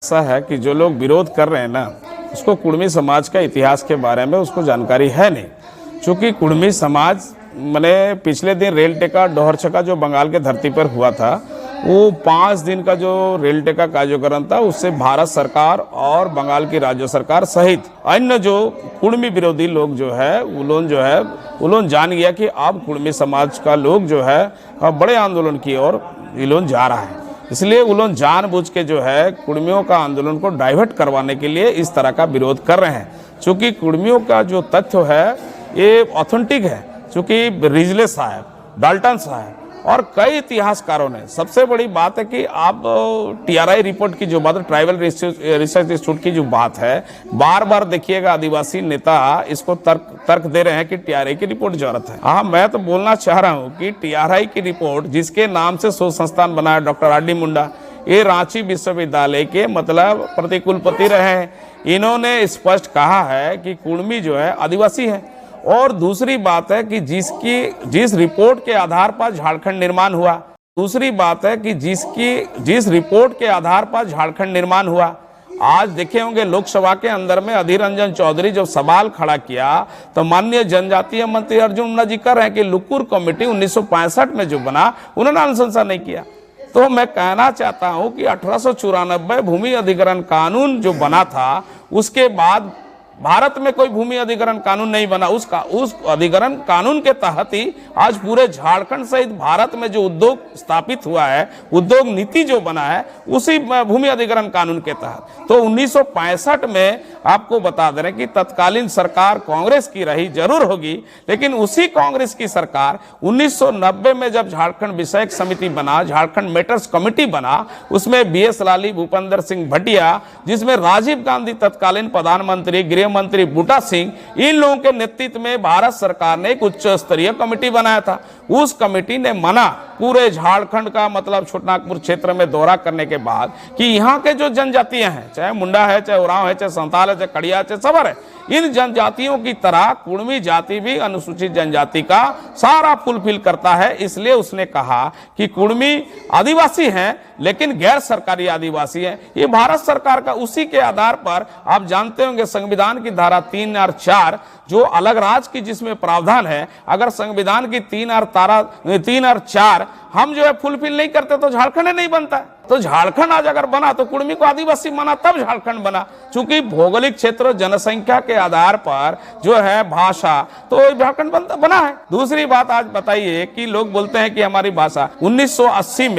ऐसा है कि जो लोग विरोध कर रहे हैं ना, उसको कुड़मी समाज का इतिहास के बारे में उसको जानकारी है नहीं। क्योंकि कुड़मी समाज मैंने पिछले दिन रेल टेका डोहरछका जो बंगाल के धरती पर हुआ था, वो 5 दिन का जो रेल टेका कार्यक्रम था, उससे भारत सरकार और बंगाल की राज्य सरकार सहित अन्य जो कुड़मी विरोधी लोग जो है वो लोग जान गया कि अब कुड़मी समाज का लोग जो है बड़े आंदोलन की ओर ये लोग जा रहा है। इसलिए वो लोग जानबूझ के जो है कुड़मियों का आंदोलन को डाइवर्ट करवाने के लिए इस तरह का विरोध कर रहे हैं। चूँकि कुड़मियों का जो तथ्य है ये ऑथेंटिक है, चूँकि रिजले साहब, डाल्टन साहब और कई इतिहासकारों ने, सबसे बड़ी बात है कि आप TRI रिपोर्ट की जो बात है, ट्राइबल रिसर्च इंस्टीट्यूट की जो बात है, बार बार देखिएगा आदिवासी नेता इसको तर्क दे रहे हैं कि TRI की रिपोर्ट जरूरत है। हाँ, मैं तो बोलना चाह रहा हूँ कि TRI की रिपोर्ट जिसके नाम से शोध संस्थान बना है डॉक्टर RD मुंडा, ये रांची विश्वविद्यालय के मतलब प्रतिकुलपति रहे हैं। इन्होंने स्पष्ट कहा है कि कुड़मी जो है आदिवासी है। और दूसरी बात है कि जिस रिपोर्ट के आधार पर झारखंड निर्माण हुआ, जिस रिपोर्ट के आधार पर झारखंड निर्माण हुआ, आज देखे होंगे लोकसभा के अंदर में अधीर रंजन चौधरी जब सवाल खड़ा किया तो माननीय जनजातीय मंत्री अर्जुन मुंडा जी कर रहे हैं कि लुकुर कमेटी 1965 में जो बना, उन्होंने अनुशंसा नहीं किया। तो मैं कहना चाहता हूं कि 1894 भूमि अधिग्रहण कानून जो बना था, उसके बाद भारत में कोई भूमि अधिग्रहण कानून नहीं बना। उस अधिग्रहण कानून के तहत ही आज पूरे झारखंड सहित भारत में जो उद्योग स्थापित हुआ है, उद्योग नीति जो बना है, उसी भूमि अधिग्रहण कानून के तहत। तो 1965 में आपको बता दे रहे हैं कि तत्कालीन सरकार कांग्रेस की रही जरूर होगी, लेकिन उसी कांग्रेस की सरकार 1990 में जब झारखंड विषयक समिति बना, झारखंड मैटर्स कमेटी बना, उसमें BS लाली, भूपेंद्र सिंह भटिया, जिसमें राजीव गांधी तत्कालीन प्रधानमंत्री, गृह मंत्री बूटा सिंह, इन लोगों के नेतृत्व में भारत सरकार ने एक उच्च स्तरीय कमेटी बनाया था। उस कमेटी ने माना पूरे झारखंड का मतलब छोटनागपुर क्षेत्र में दौरा करने के बाद कि यहाँ के जो जनजातियां हैं, चाहे मुंडा है, चाहे उरांव है, चाहे संताल है, चाहे कड़िया, चाहे सबर है, इन जनजातियों की तरह कुड़मी जाति भी अनुसूचित जनजाति का सारा फुलफिल करता है। इसलिए उसने कहा कि कुड़मी आदिवासी हैं लेकिन गैर सरकारी आदिवासी हैं। ये भारत सरकार का उसी के आधार पर आप जानते होंगे संविधान की धारा 3 और 4 जो अलग राज्य की जिसमें प्रावधान है, अगर संविधान की 3 और 4 हम जो है फुलफिल नहीं करते तो झारखंड नहीं बनता है। तो झारखंड आज अगर बना तो कुड़मी को आदिवासी माना तब झारखंड बना। चूंकि भौगोलिक क्षेत्र जनसंख्या के आधार पर जो है भाषा, तो झारखंड बना है। दूसरी बात आज बताइए कि लोग बोलते हैं कि हमारी भाषा 1980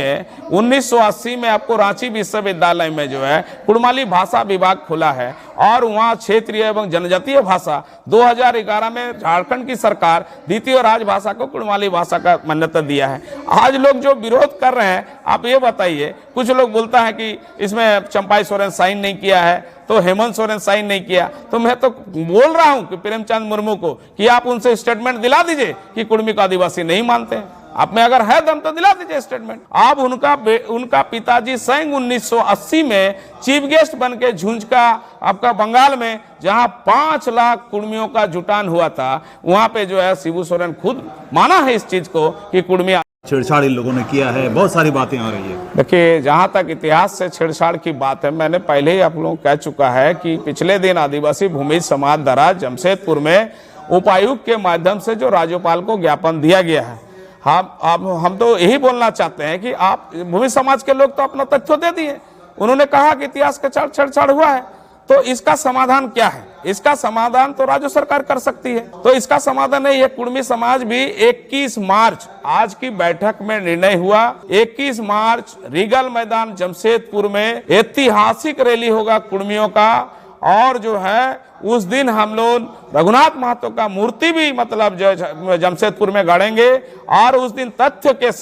में आपको रांची विश्वविद्यालय में जो है कुड़माली भाषा विभाग खुला है और वहाँ क्षेत्रीय एवं जनजातीय भाषा 2011 में झारखंड की सरकार द्वितीय राजभाषा को कुड़माली भाषा का मान्यता दिया है। आज लोग जो विरोध कर रहे हैं, आप ये बताइए, कुछ लोग बोलता है कि इसमें चंपाई सोरेन साइन नहीं किया है, तो हेमंत सोरेन साइन नहीं किया। तो मैं तो बोल रहा हूं कि प्रेमचंद मुर्मू को कि आप उनसे स्टेटमेंट दिला दीजिए कि कुड़मी को आदिवासी नहीं मानते हैं। आप में अगर है दम तो दिला दीजिए स्टेटमेंट। आप उनका पिताजी स्वयं 1980 में चीफ गेस्ट बन के झुंझका आपका बंगाल में, जहां 5 लाख कुड़मियों का जुटान हुआ था, वहां पे जो है शिबू सोरेन खुद माना है इस चीज को कि कुड़मी छेड़छाड़ इन लोगों ने किया है। बहुत सारी बातें आ रही है। देखिए, जहां तक इतिहास से छेड़छाड़ की बात है, मैंने पहले ही आप लोगों को कह चुका है कि पिछले दिन आदिवासी भूमि समाज द्वारा जमशेदपुर में उपायुक्त के माध्यम से जो राज्यपाल को ज्ञापन दिया गया है, हम तो यही बोलना चाहते हैं कि आप भूमि समाज के लोग तो अपना तथ्य दे दिए। उन्होंने कहा कि इतिहास का छेड़छाड़ हुआ है, तो इसका समाधान क्या है? इसका समाधान तो राज्य सरकार कर सकती है। तो इसका समाधान नहीं है। कुड़मी समाज भी 21 मार्च आज की बैठक में निर्णय हुआ, 21 मार्च रीगल मैदान जमशेदपुर में ऐतिहासिक रैली होगा कुड़मियों का। और जो है उस दिन हम लोग रघुनाथ महतो का मूर्ति भी मतलब जो जमशेदपुर में गाड़ेंगे और उस दिन तथ्य के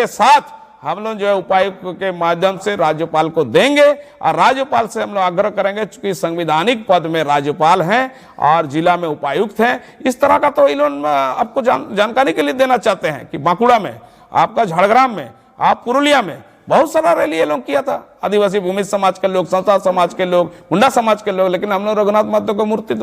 साथ हम लोग जो है उपायुक्त के माध्यम से राज्यपाल को देंगे और राज्यपाल से हम लोग आग्रह करेंगे, चूंकि संवैधानिक पद में राज्यपाल हैं और जिला में उपायुक्त हैं। इस तरह का तो इन लोग आपको जानकारी के लिए देना चाहते हैं कि बांकुड़ा में, आपका झारग्राम में, आप पुरुलिया में बहुत सारा रैली ये लोग किया था, आदिवासी भूमि समाज के लोग, संताल समाज के लोग, मुंडा समाज के लोग, लेकिन हम लोग रघुनाथ महतो को मूर्ति